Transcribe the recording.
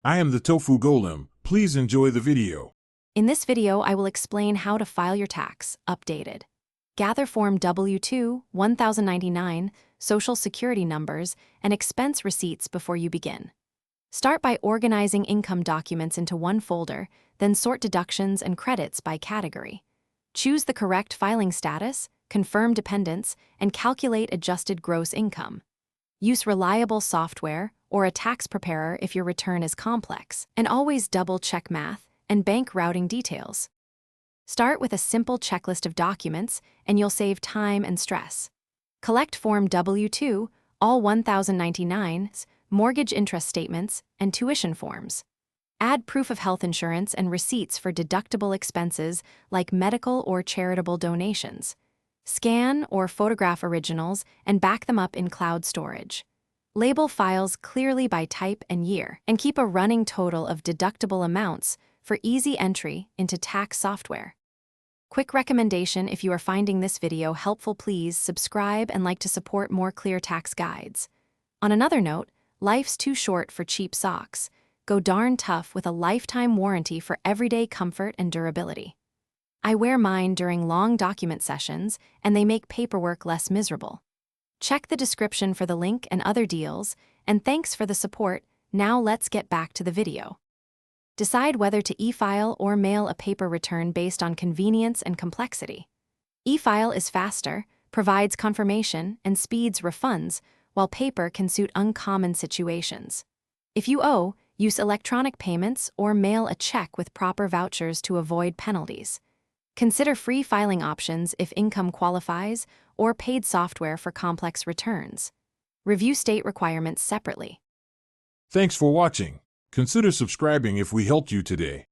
I am the Tofu Golem. Please enjoy the video. In this video, I will explain how to file your tax, updated. Gather Form W-2, 1099, Social Security numbers, and expense receipts before you begin. Start by organizing income documents into one folder, then sort deductions and credits by category. Choose the correct filing status, confirm dependents, and calculate adjusted gross income. Use reliable software or a tax preparer if your return is complex, and always double-check math and bank routing details. Start with a simple checklist of documents, and you'll save time and stress. Collect Form W-2, all 1099s, mortgage interest statements, and tuition forms. Add proof of health insurance and receipts for deductible expenses like medical or charitable donations. Scan or photograph originals and back them up in cloud storage. Label files clearly by type and year, and keep a running total of deductible amounts for easy entry into tax software. Quick recommendation: if you are finding this video helpful, please subscribe and like to support more clear tax guides. On another note, life's too short for cheap socks. Go darn tough with a lifetime warranty for everyday comfort and durability. I wear mine during long document sessions, and they make paperwork less miserable. Check the description for the link and other deals, and thanks for the support. Now let's get back to the video. Decide whether to e-file or mail a paper return based on convenience and complexity. E-file is faster, provides confirmation, and speeds refunds, while paper can suit uncommon situations. If you owe, use electronic payments or mail a check with proper vouchers to avoid penalties. Consider free filing options if income qualifies, or paid software for complex returns. Review state requirements separately. Thanks for watching. Consider subscribing if we helped you today.